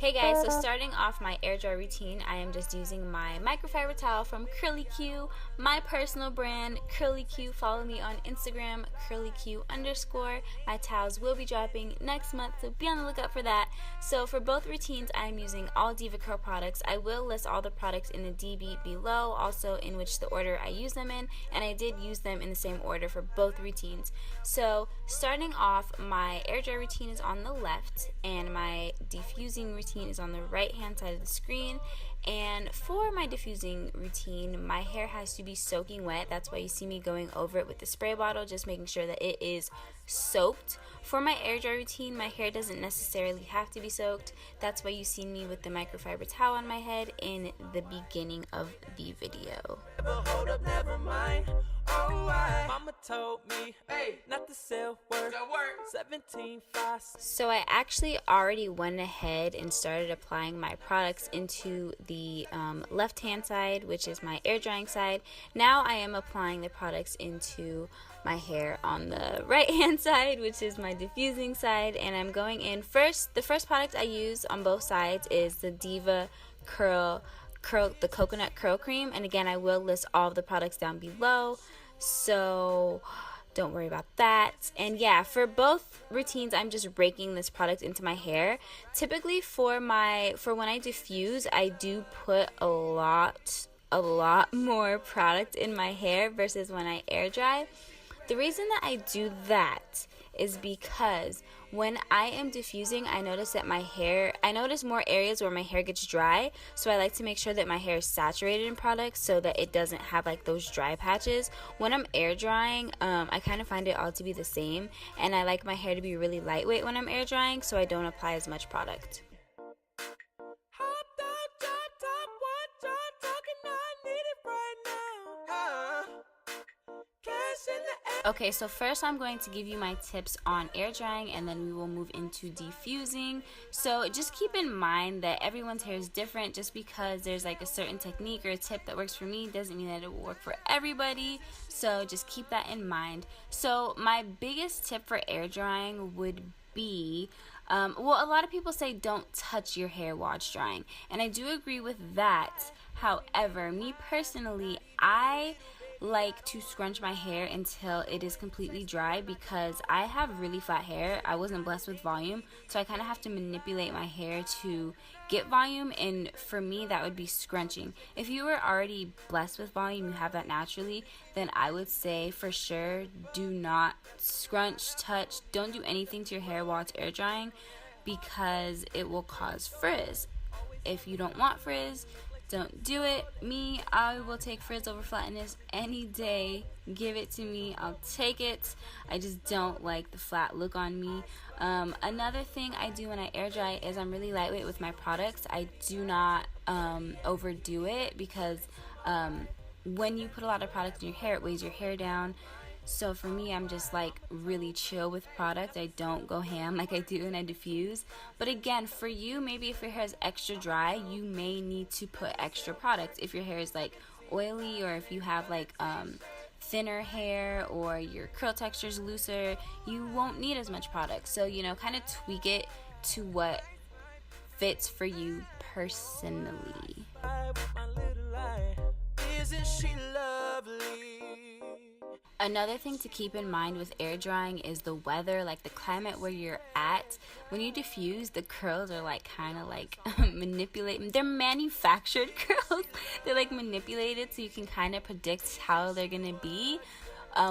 Hey guys, so starting off my air dry routine, I am just using my microfiber towel from Curly Q, my personal brand, Curly Q. Follow me on Instagram, curlyq_. My towels will be dropping next month, so be on the lookout for that. So for both routines, I am using all DevaCurl products. I will list all the products in the DB below, also in which the order I use them in, and I did use them in the same order for both routines. So starting off, my air dry routine is on the left, and my diffusing routine is on the right hand side of the screen. And for my diffusing routine, my hair has to be soaking wet. That's why you see me going over it with the spray bottle, just making sure that it is soaked. For my air dry routine, my hair doesn't necessarily have to be soaked. That's why you see me with the microfiber towel on my head in the beginning of the video. Hold up, never mind. Oh, Mama told me, hey, not to sell work. 17.5. So I actually already went ahead and started applying my products into the left hand side, which is my air drying side. Now I am applying the products into my hair on the right hand side, which is my diffusing side, and I'm going in first. The first product I use on both sides is the DevaCurl the coconut curl cream, and again, I will list all of the products down below, so don't worry about that. And yeah, for both routines, I'm just raking this product into my hair. Typically for when I diffuse, I do put a lot more product in my hair versus when I air dry. The reason that I do that is because when I am diffusing, I notice more areas where my hair gets dry, so I like to make sure that my hair is saturated in products so that it doesn't have like those dry patches. When I'm air drying, I kind of find it all to be the same, and I like my hair to be really lightweight when I'm air drying, so I don't apply as much product. Okay, so first I'm going to give you my tips on air drying, and then we will move into diffusing. So just keep in mind that everyone's hair is different. Just because there's like a certain technique or a tip that works for me doesn't mean that it will work for everybody. So just keep that in mind. So my biggest tip for air drying would be, a lot of people say don't touch your hair while it's drying, and I do agree with that. However, me personally, I like to scrunch my hair until it is completely dry because I have really flat hair. I wasn't blessed with volume, so I kind of have to manipulate my hair to get volume, and for me that would be scrunching. If you were already blessed with volume, you have that naturally, then I would say for sure do not scrunch, touch, don't do anything to your hair while it's air drying because it will cause frizz. If you don't want frizz, don't do it. Me, I will take frizz over flatness any day. Give it to me, I'll take it. I just don't like the flat look on me. Another thing I do when I air dry is I'm really lightweight with my products. I do not overdo it because when you put a lot of product in your hair, it weighs your hair down. So for me, I'm just like really chill with product. I don't go ham like I do when I diffuse. But again, for you, maybe if your hair is extra dry, you may need to put extra product. If your hair is like oily, or if you have like thinner hair, or your curl texture is looser, you won't need as much product. So, kind of tweak it to what fits for you personally. Isn't she lovely? Another thing to keep in mind with air drying is the weather, like the climate where you're at. When you diffuse, the curls are like kind of like manipulated. They're manufactured curls. They're like manipulated, so you can kind of predict how they're gonna be.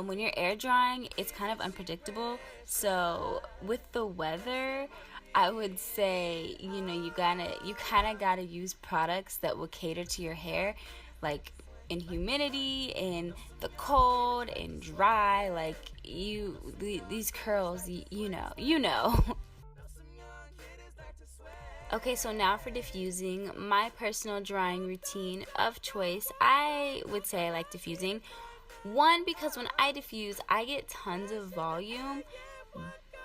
When you're air drying, it's kind of unpredictable. So with the weather, I would say, you kind of gotta use products that will cater to your hair, like in humidity, in the cold, and dry. Like these curls, you know. Okay, so now for diffusing, my personal drying routine of choice, I would say I like diffusing. One, because when I diffuse, I get tons of volume.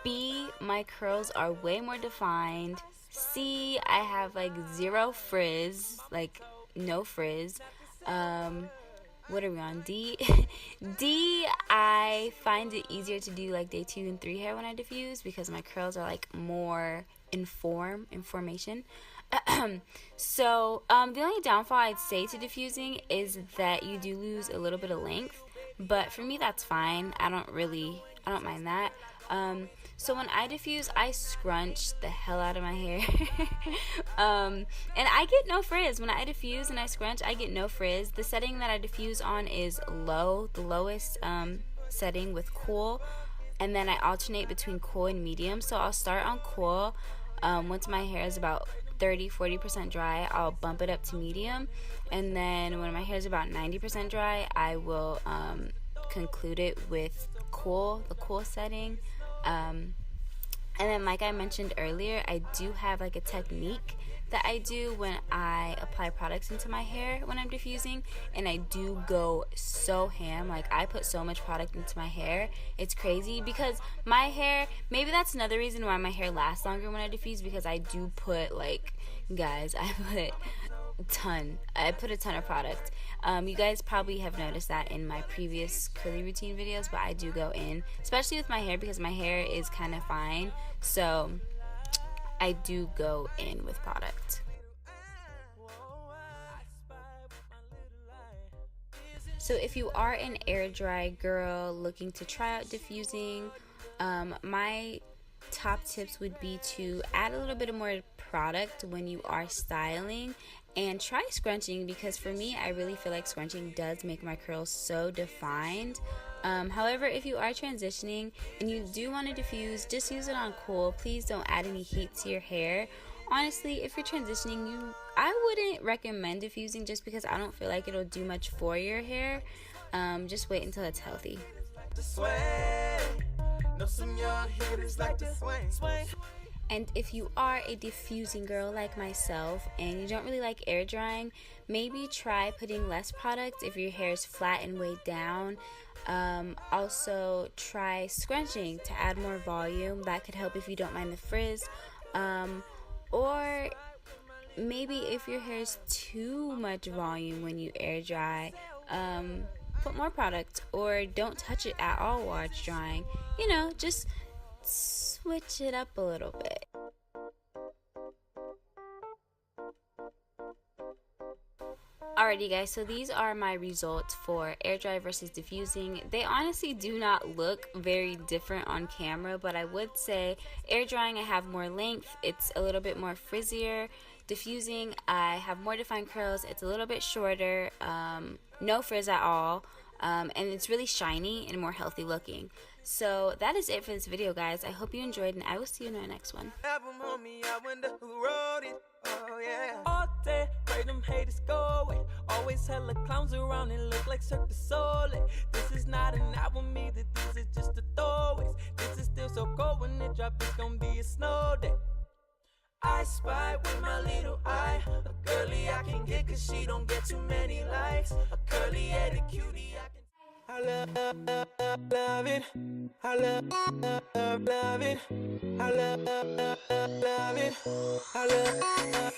B, my curls are way more defined. C, I have like zero frizz, like no frizz. What are we on? D? D, I find it easier to do like day 2 and 3 hair when I diffuse because my curls are like more in formation. So the only downfall I'd say to diffusing is that you do lose a little bit of length, but for me that's fine. I don't mind that. So when I diffuse, I scrunch the hell out of my hair. And I get no frizz. When I diffuse and I scrunch, I get no frizz. The setting that I diffuse on is low, the lowest setting with cool. And then I alternate between cool and medium. So I'll start on cool. Once my hair is about 30-40% dry, I'll bump it up to medium. And then when my hair is about 90% dry, I will conclude it with cool, the cool setting. And then like I mentioned earlier, I do have like a technique that I do when I apply products into my hair when I'm diffusing, and I do go so ham. Like I put so much product into my hair, it's crazy, because my hair, maybe that's another reason why my hair lasts longer when I diffuse, because I do put, like, guys, I put a ton of product. You guys probably have noticed that in my previous curly routine videos, but I do go in, especially with my hair, because my hair is kind of fine, so I do go in with product. So if you are an air dry girl looking to try out diffusing, my top tips would be to add a little bit more product when you are styling, and try scrunching, because for me, I really feel like scrunching does make my curls so defined. However, if you are transitioning and you do want to diffuse, just use it on cool. Please don't add any heat to your hair. Honestly, if you're transitioning, I wouldn't recommend diffusing, just because I don't feel like it'll do much for your hair. Just wait until it's healthy. And if you are a diffusing girl like myself and you don't really like air drying, maybe try putting less product if your hair is flat and weighed down. Also try scrunching to add more volume. That could help if you don't mind the frizz. Or maybe if your hair is too much volume when you air dry, put more product, or don't touch it at all while it's drying. You know, just switch it up a little bit. Alrighty guys, so these are my results for air dry versus diffusing. They honestly do not look very different on camera, but I would say air drying I have more length, it's a little bit more frizzier. Diffusing I have more defined curls, it's a little bit shorter, no frizz at all, and it's really shiny and more healthy looking. So that is it for this video, guys. I hope you enjoyed, and I will see you in our next one. All day, pray them haters go away. Always hella clowns around and look like Cirque du Soleil. This is not an album either, these are just the throwaways. This is still so cold, when it drop, it's gonna be a snow day. I spy with my little eye a girlie I can get, cause she don't get too many likes. A curly-headed cutie I can... I love it, I love it, I love it, I love it, I love